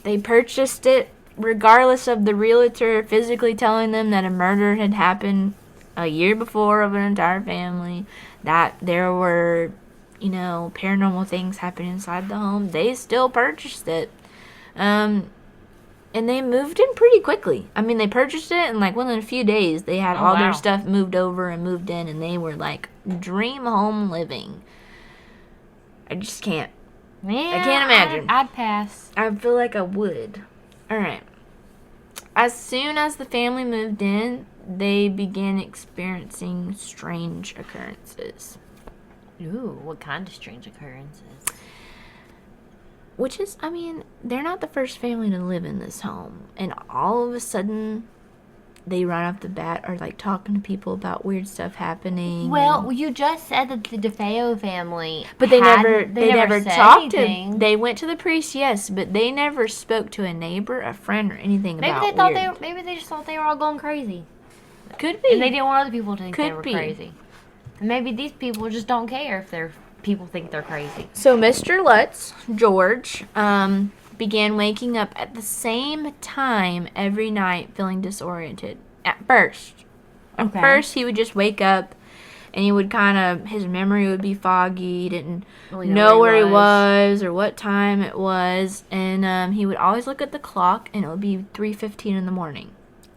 [SPEAKER 2] they purchased it regardless of the realtor physically telling them that a murder had happened a year before of an entire family, that there were, paranormal things happening inside the home. They still purchased it. And they moved in pretty quickly. They purchased it, and within a few days, they had all their stuff moved over and moved in, and they were dream home living. I just can't.
[SPEAKER 1] Yeah,
[SPEAKER 2] I can't imagine.
[SPEAKER 1] I'd pass.
[SPEAKER 2] I feel like I would. Alright. As soon as the family moved in, they began experiencing strange occurrences.
[SPEAKER 1] Ooh, what kind of strange occurrences?
[SPEAKER 2] Which is, they're not the first family to live in this home. And all of a sudden, they right off the bat are talking to people about weird stuff happening.
[SPEAKER 1] Well, you just said that the Defeo family,
[SPEAKER 2] but they never talked
[SPEAKER 1] anything.
[SPEAKER 2] to. They went to the priest, yes, but they never spoke to a neighbor, a friend, or anything
[SPEAKER 1] maybe
[SPEAKER 2] about
[SPEAKER 1] they
[SPEAKER 2] weird.
[SPEAKER 1] Maybe they just thought they were all going crazy.
[SPEAKER 2] Could be.
[SPEAKER 1] And they didn't want other people to think they were
[SPEAKER 2] be.
[SPEAKER 1] crazy. And maybe these people just don't care if people think they're crazy.
[SPEAKER 2] So Mr. Lutz, George, began waking up at the same time every night feeling disoriented. At first.
[SPEAKER 1] Okay.
[SPEAKER 2] At first, he would just wake up and he would his memory would be foggy. He didn't really know where he was or what time it was. And he would always look at the clock and it would be 3:15 in the morning.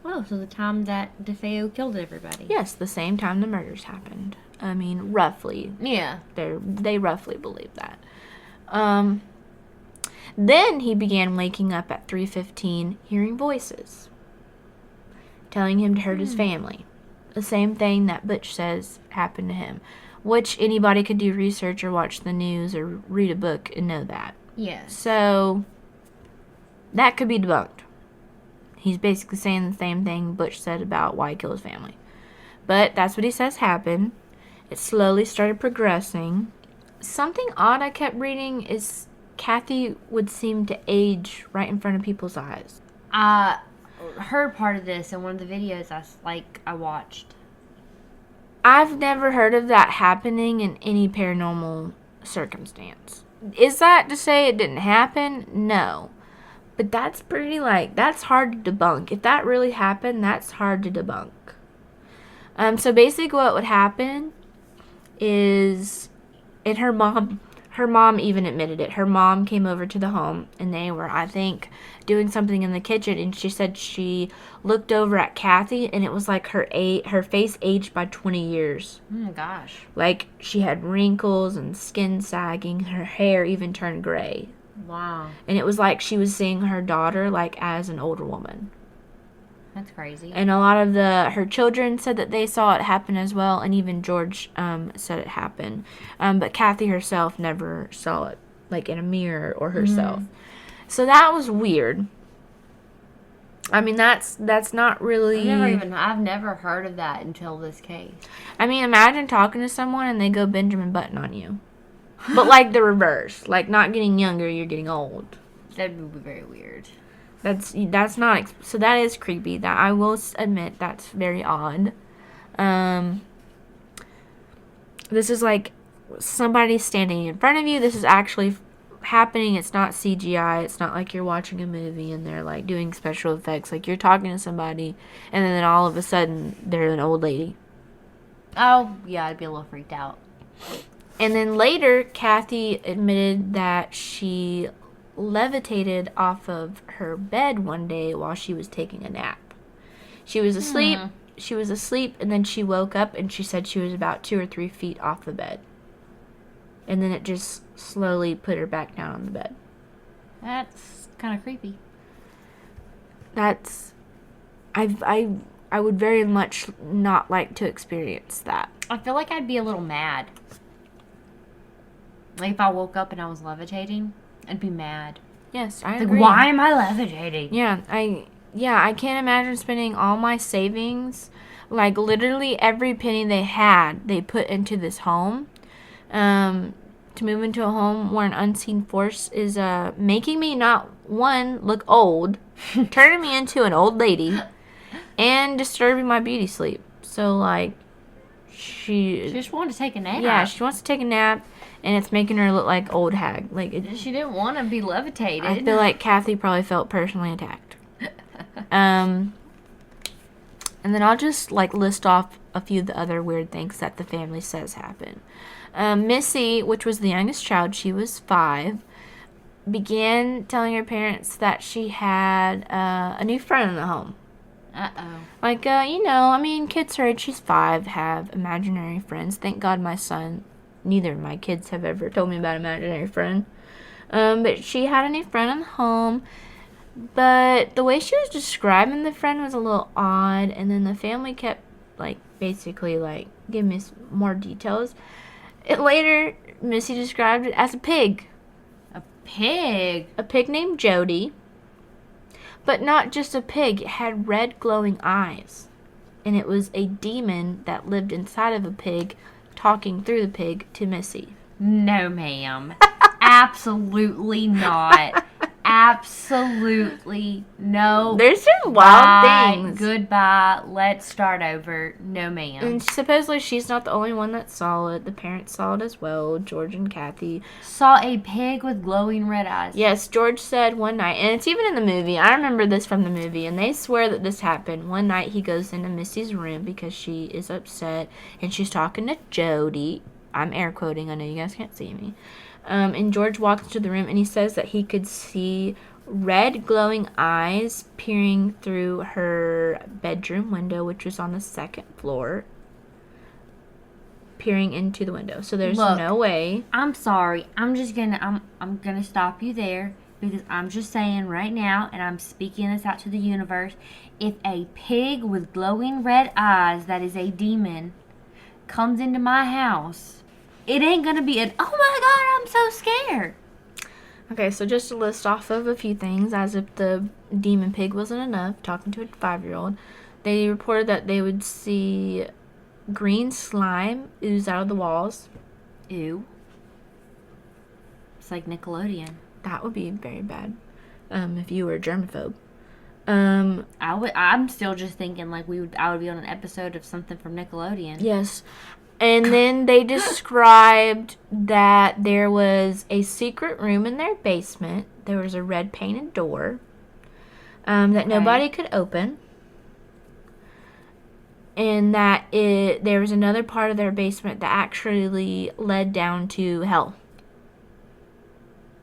[SPEAKER 1] Oh, so the time that Defeo killed everybody.
[SPEAKER 2] Yes, the same time the murders happened. Roughly.
[SPEAKER 1] Yeah.
[SPEAKER 2] They roughly believe that. Then he began waking up at 3:15, hearing voices, telling him to hurt his family. The same thing that Butch says happened to him, which anybody could do research or watch the news or read a book and know that.
[SPEAKER 1] Yes.
[SPEAKER 2] So, that could be debunked. He's basically saying the same thing Butch said about why he killed his family. But that's what he says happened. It slowly started progressing. Something odd I kept reading is Kathy would seem to age right in front of people's eyes.
[SPEAKER 1] I heard part of this in one of the videos I watched.
[SPEAKER 2] I've never heard of that happening in any paranormal circumstance. Is that to say it didn't happen? No. But that's pretty that's hard to debunk. If that really happened, that's hard to debunk. So basically what would happen is, and her mom her mom even admitted it. Her mom came over to the home, and they were, I think, doing something in the kitchen, and she said she looked over at Kathy, and it was like her face aged by 20 years.
[SPEAKER 1] Oh my gosh.
[SPEAKER 2] Like, she had wrinkles and skin sagging. Her hair even turned gray.
[SPEAKER 1] Wow.
[SPEAKER 2] And it was like she was seeing her daughter, like, as an older woman.
[SPEAKER 1] That's crazy.
[SPEAKER 2] And a lot of her children said that they saw it happen as well, and even George said it happened. But Kathy herself never saw it, like, in a mirror or herself. So that was weird. I mean, that's not really...
[SPEAKER 1] I've never heard of that until this case.
[SPEAKER 2] I mean, imagine talking to someone and they go Benjamin Button on you. But, like, the reverse. Like, not getting younger, you're getting old.
[SPEAKER 1] That would be very weird.
[SPEAKER 2] That's not... So that is creepy. That I will admit that's very odd. This is like somebody standing in front of you. This is actually happening. It's not CGI. It's not like you're watching a movie and they're like doing special effects. Like you're talking to somebody and then all of a sudden they're an old lady.
[SPEAKER 1] Oh, yeah, I'd be a little freaked out.
[SPEAKER 2] And then later, Kathy admitted that she levitated off of her bed one day while she was taking a nap. She was asleep. She was asleep, and then she woke up, and she said she was about 2 or 3 feet off the bed. And then it just slowly put her back down on the bed.
[SPEAKER 1] That's kind of creepy.
[SPEAKER 2] That's... I would very much not like to experience that.
[SPEAKER 1] I feel like I'd be a little mad. Like if I woke up and I was levitating, I'd be mad.
[SPEAKER 2] Yes, I
[SPEAKER 1] like,
[SPEAKER 2] agree.
[SPEAKER 1] why am I levitating?
[SPEAKER 2] Yeah, I can't imagine spending all my savings, like literally every penny they had, they put into this home, to move into a home where an unseen force is making me not one look old, turning me into an old lady, and disturbing my beauty sleep. So like, she
[SPEAKER 1] just wanted to take a nap.
[SPEAKER 2] Yeah, she wants to take a nap. And it's making her look like old hag. Like
[SPEAKER 1] she didn't want to be levitated.
[SPEAKER 2] I feel like Kathy probably felt personally attacked. And then I'll just like list off a few of the other weird things that the family says happened. Missy, which was the youngest child, she was 5, began telling her parents that she had a new friend in the home.
[SPEAKER 1] Uh-oh.
[SPEAKER 2] Like, I mean, kids her age, she's 5, have imaginary friends. Thank God my son... Neither of my kids have ever told me about an imaginary friend. But she had a new friend in the home. But the way she was describing the friend was a little odd. And then the family kept, like, basically, like, giving me more details. Later, Missy described it as a pig.
[SPEAKER 1] A pig?
[SPEAKER 2] A pig named Jody. But not just a pig. It had red glowing eyes. And it was a demon that lived inside of a pig, talking through the pig to Missy.
[SPEAKER 1] No, ma'am. Absolutely not. Absolutely no.
[SPEAKER 2] There's some wild things.
[SPEAKER 1] Goodbye. Let's start over. No, ma'am.
[SPEAKER 2] And supposedly she's not the only one that saw it. The parents saw it as well. George and Kathy.
[SPEAKER 1] Saw a pig with glowing red eyes.
[SPEAKER 2] Yes, George said one night, and it's even in the movie. I remember this from the movie, and they swear that this happened. One night he goes into Missy's room because she is upset, and she's talking to Jody. I'm air quoting. I know you guys can't see me. And George walks into the room, and he says that he could see red glowing eyes peering through her bedroom window, which was on the 2nd floor, peering into the window. So there's no way.
[SPEAKER 1] I'm sorry. I'm gonna stop you there because I'm just saying right now, and I'm speaking this out to the universe. If a pig with glowing red eyes that is a demon comes into my house, it ain't gonna be oh my God, I'm so scared.
[SPEAKER 2] Okay, so just to list off of a few things, as if the demon pig wasn't enough, talking to a 5-year-old, they reported that they would see green slime ooze out of the walls.
[SPEAKER 1] Ew. It's like Nickelodeon.
[SPEAKER 2] That would be very bad, if you were a germaphobe.
[SPEAKER 1] I'm still just thinking like I would be on an episode of something from Nickelodeon.
[SPEAKER 2] Yes. And then they described that there was a secret room in their basement. There was a red painted door that nobody could open. And that there was another part of their basement that actually led down to hell.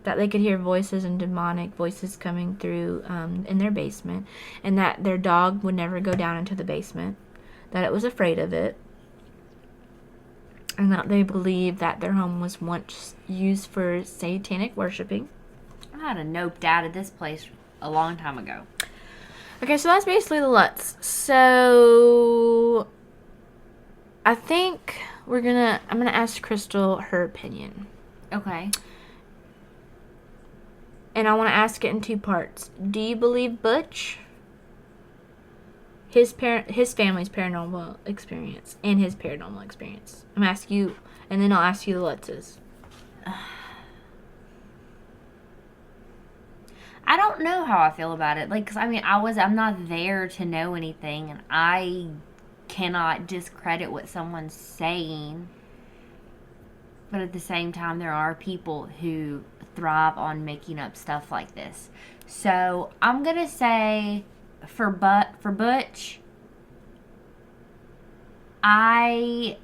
[SPEAKER 2] that they could hear voices and demonic voices coming through in their basement, and that their dog would never go down into the basement, that it was afraid of it, and that they believed that their home was once used for satanic worshiping.
[SPEAKER 1] I had a noped out of this place a long time ago.
[SPEAKER 2] Okay, so that's basically the Lutz. So I think I'm gonna ask Crystal her opinion.
[SPEAKER 1] Okay.
[SPEAKER 2] And I want to ask it in 2 parts. Do you believe Butch, his family's paranormal experience, and his paranormal experience? I'm asking you, and then I'll ask you the Lutz's.
[SPEAKER 1] I don't know how I feel about it. Like, 'cause, I mean, I'm not there to know anything, and I cannot discredit what someone's saying. But at the same time, there are people who thrive on making up stuff like this. So I'm gonna say for Butch, I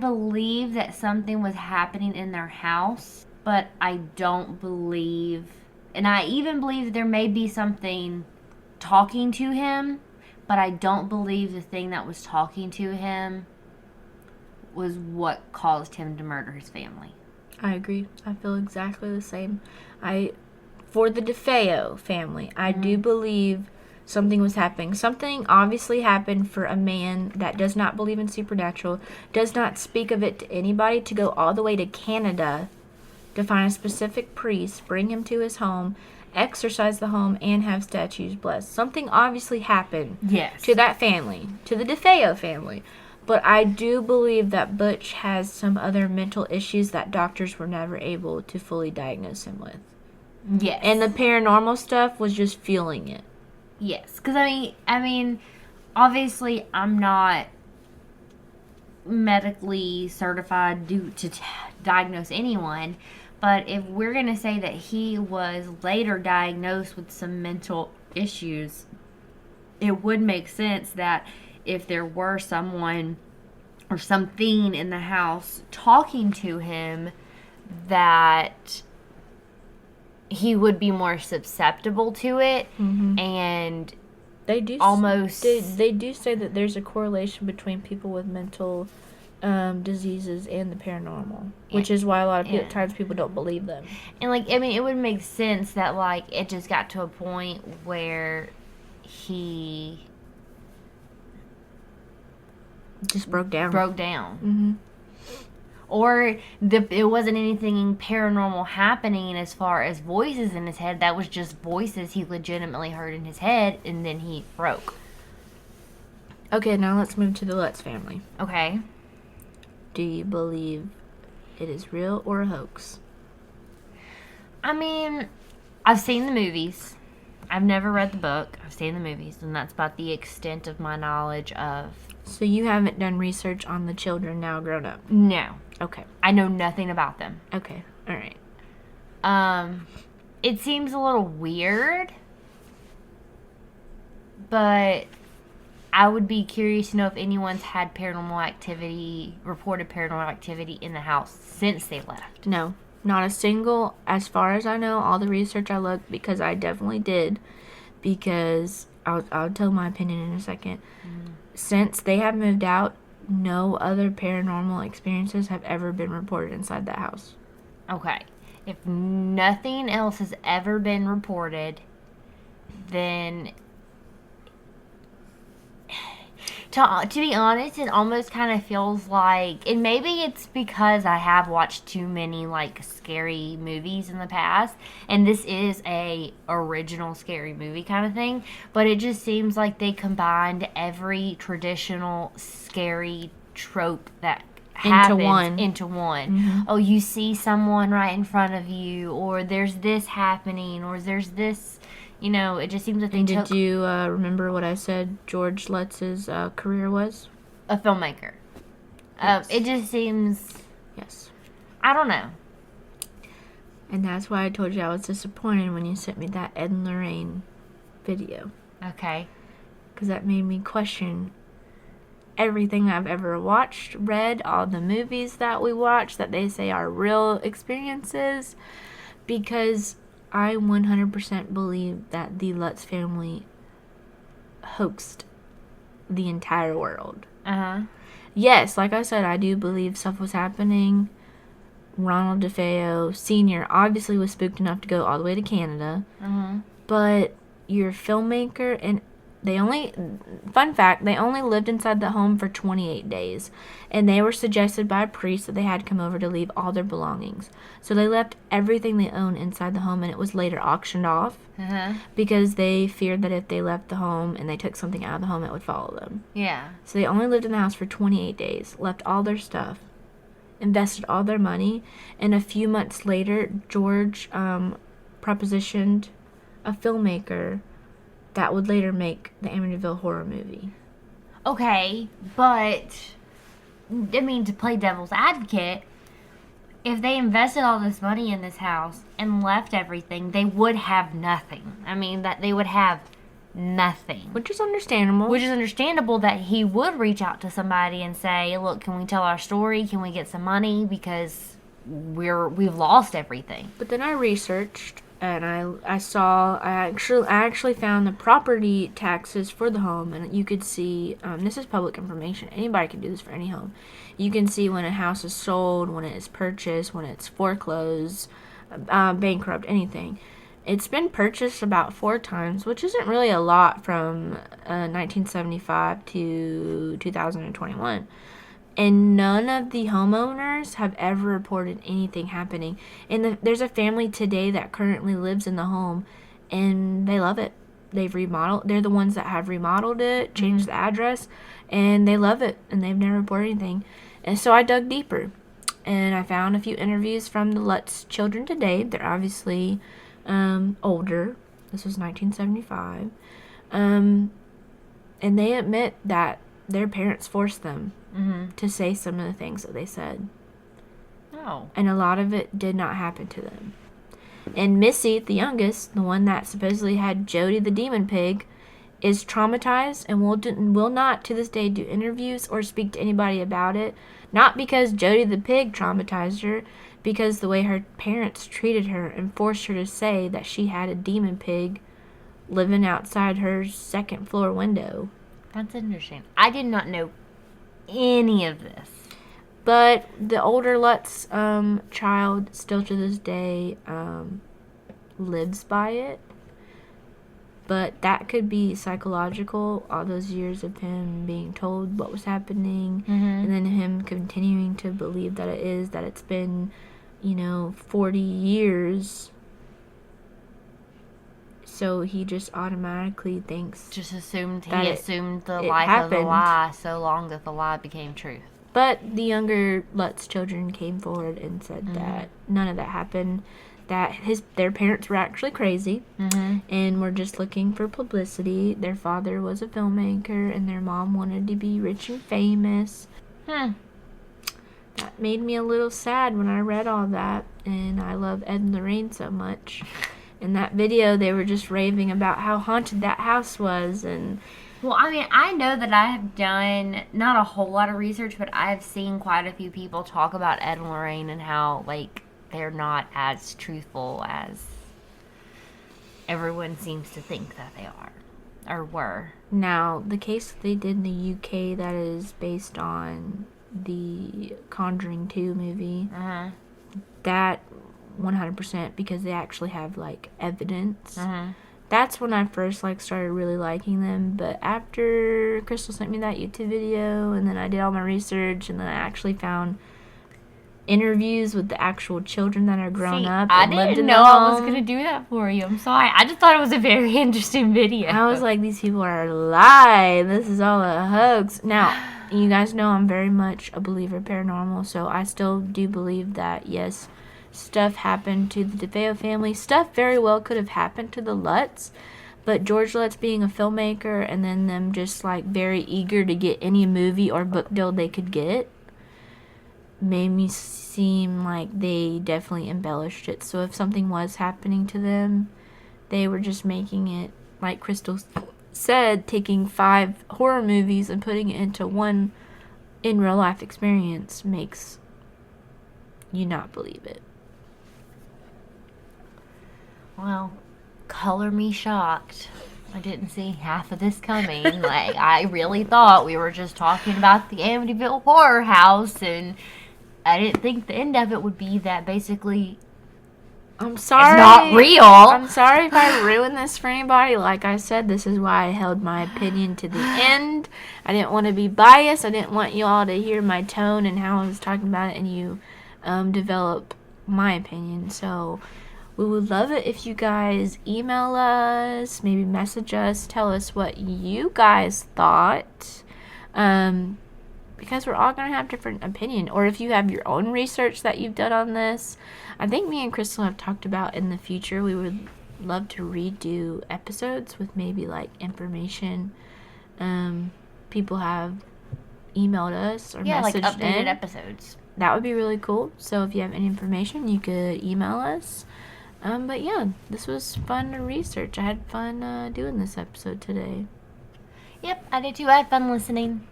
[SPEAKER 1] believe that something was happening in their house, but I don't believe, and I even believe that there may be something talking to him, but I don't believe the thing that was talking to him was what caused him to murder his family.
[SPEAKER 2] I agree. I feel exactly the same. For the Defeo family, I do believe something was happening. Something obviously happened for a man that does not believe in supernatural, does not speak of it to anybody, to go all the way to Canada to find a specific priest, bring him to his home, exorcise the home, and have statues blessed. Something obviously happened to that family, to the Defeo family. But I do believe that Butch has some other mental issues that doctors were never able to fully diagnose him with.
[SPEAKER 1] Yes.
[SPEAKER 2] And the paranormal stuff was just fueling it.
[SPEAKER 1] Yes. Because, I mean, obviously, I'm not medically certified to diagnose anyone. But if we're going to say that he was later diagnosed with some mental issues, it would make sense that if there were someone or something in the house talking to him, that he would be more susceptible to it.
[SPEAKER 2] Mm-hmm.
[SPEAKER 1] And
[SPEAKER 2] they do
[SPEAKER 1] almost
[SPEAKER 2] they do say that there's a correlation between people with mental diseases and the paranormal, which is why a lot of times people don't believe them.
[SPEAKER 1] And it would make sense that it just got to a point where he
[SPEAKER 2] just broke down.
[SPEAKER 1] Mm-hmm. Or it wasn't anything paranormal happening as far as voices in his head. That was just voices he legitimately heard in his head, and then he broke.
[SPEAKER 2] Okay, now let's move to the Lutz family.
[SPEAKER 1] Okay.
[SPEAKER 2] Do you believe it is real or a hoax?
[SPEAKER 1] I mean, I've seen the movies. I've never read the book. I've seen the movies, and that's about the extent of my knowledge of...
[SPEAKER 2] So you haven't done research on the children now grown up?
[SPEAKER 1] No.
[SPEAKER 2] Okay.
[SPEAKER 1] I know nothing about them.
[SPEAKER 2] Okay. All right.
[SPEAKER 1] It seems a little weird, but I would be curious to know if anyone's had reported paranormal activity in the house since they left.
[SPEAKER 2] No. Not a single, as far as I know, all the research I looked, because I definitely did, because I'll tell my opinion in a second. Mm. Since they have moved out, no other paranormal experiences have ever been reported inside that house.
[SPEAKER 1] Okay. If nothing else has ever been reported, then... To be honest, it almost kind of feels like, and maybe it's because I have watched too many scary movies in the past, and this is a original scary movie kind of thing, but it just seems like they combined every traditional scary trope that happens into one. Mm-hmm. Oh, you see someone right in front of you, or there's this happening, or there's this... it just seems that they took...
[SPEAKER 2] Did you remember what I said George Lutz's career was?
[SPEAKER 1] A filmmaker. Yes. It just seems...
[SPEAKER 2] Yes.
[SPEAKER 1] I don't know.
[SPEAKER 2] And that's why I told you I was disappointed when you sent me that Ed and Lorraine video.
[SPEAKER 1] Okay.
[SPEAKER 2] Because that made me question everything I've ever watched, read, all the movies that we watch that they say are real experiences, because I 100% believe that the Lutz family hoaxed the entire world. Yes, like I said, I do believe stuff was happening. Ronald Defeo Jr. obviously was spooked enough to go all the way to Canada. But you're a filmmaker, and fun fact, they only lived inside the home for 28 days. And they were suggested by a priest that they had to come over to leave all their belongings. So they left everything they owned inside the home, and it was later auctioned off. Because they feared that if they left the home and they took something out of the home, it would follow them.
[SPEAKER 1] Yeah.
[SPEAKER 2] So they only lived in the house for 28 days, left all their stuff, invested all their money, and a few months later, George propositioned a filmmaker that would later make the Amityville Horror movie.
[SPEAKER 1] Okay, but, I mean, to play devil's advocate, if they invested all this money in this house and left everything, they would have nothing. I mean, that they would have nothing.
[SPEAKER 2] Which is understandable.
[SPEAKER 1] Which is understandable that he would reach out to somebody and say, look, can we tell our story? Can we get some money? Because we've lost everything.
[SPEAKER 2] But then I researched, and I actually found the property taxes for the home, and you could see, this is public information. Anybody can do this for any home. You can see when a house is sold, when it is purchased, when it's foreclosed, bankrupt, anything. It's been purchased about 4 times, which isn't really a lot from 1975 to 2021. And none of the homeowners have ever reported anything happening. And there's a family today that currently lives in the home, and they love it. They've remodeled. They're the ones that have remodeled it, changed the address, and they love it, and they've never reported anything. And so I dug deeper, and I found a few interviews from the Lutz children today. They're obviously older. This was 1975. And they admit that their parents forced them to say some of the things that they said.
[SPEAKER 1] Oh.
[SPEAKER 2] And a lot of it did not happen to them. And Missy, the youngest, the one that supposedly had Jody the demon pig, is traumatized and will not to this day do interviews or speak to anybody about it. Not because Jody the pig traumatized her, because the way her parents treated her and forced her to say that she had a demon pig living outside her second floor window.
[SPEAKER 1] That's interesting. I did not know any of this.
[SPEAKER 2] But the older Lutz child still to this day lives by it. But that could be psychological, all those years of him being told what was happening, and then him continuing to believe that it's been, 40 years. So he just automatically thinks...
[SPEAKER 1] He assumed the
[SPEAKER 2] it
[SPEAKER 1] life
[SPEAKER 2] happened.
[SPEAKER 1] of the lie so long that the lie became truth.
[SPEAKER 2] But the younger Lutz children came forward and said that none of that happened. That their parents were actually crazy and were just looking for publicity. Their father was a filmmaker and their mom wanted to be rich and famous. That made me a little sad when I read all that. And I love Ed and Lorraine so much. In that video, they were just raving about how haunted that house was. And
[SPEAKER 1] well, I mean, I know that I have done not a whole lot of research, but I have seen quite a few people talk about Ed and Lorraine and how, they're not as truthful as everyone seems to think that they are or were.
[SPEAKER 2] Now, the case that they did in the UK that is based on the Conjuring 2 movie, that 100% because they actually have evidence. That's when I first started really liking them. But after Crystal sent me that YouTube video, and then I did all my research, and then I actually found interviews with the actual children that are grown up and lived in the home.
[SPEAKER 1] I was gonna do that for you. I'm sorry. I just thought it was a very interesting video.
[SPEAKER 2] I was like, these people are lying. This is all a hoax. Now, you guys know I'm very much a believer in paranormal, so I still do believe that, yes, stuff happened to the Defeo family. Stuff very well could have happened to the Lutz, but George Lutz being a filmmaker and then them just very eager to get any movie or book deal they could get made me seem like they definitely embellished it. So if something was happening to them, they were just making it, like Crystal said taking 5 horror movies and putting it into one in real life experience makes you not believe it.
[SPEAKER 1] Well, color me shocked. I didn't see half of this coming. Like, I really thought we were just talking about the Amityville Horror House, and I didn't think the end of it would be that basically
[SPEAKER 2] I'm sorry.
[SPEAKER 1] it's not real.
[SPEAKER 2] I'm sorry if I ruined this for anybody. Like I said, this is why I held my opinion to the end. I didn't want to be biased. I didn't want you all to hear my tone and how I was talking about it and you develop my opinion. So we would love it if you guys email us, maybe message us, tell us what you guys thought. Because we're all going to have different opinion. Or if you have your own research that you've done on this. I think me and Crystal have talked about in the future we would love to redo episodes with maybe like information people have emailed us or
[SPEAKER 1] Yeah, like
[SPEAKER 2] messaged
[SPEAKER 1] updated
[SPEAKER 2] in.
[SPEAKER 1] episodes.
[SPEAKER 2] That would be really cool. So if you have any information, you could email us. But yeah, this was fun to research. I had fun doing this episode today.
[SPEAKER 1] Yep, I did too. I had fun listening.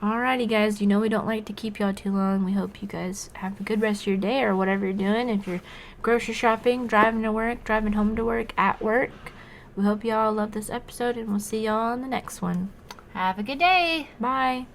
[SPEAKER 2] Alrighty, guys. You know we don't like to keep y'all too long. We hope you guys have a good rest of your day or whatever you're doing. If you're grocery shopping, driving to work, driving home to work, at work. We hope y'all love this episode, and we'll see y'all on the next one.
[SPEAKER 1] Have a good day.
[SPEAKER 2] Bye.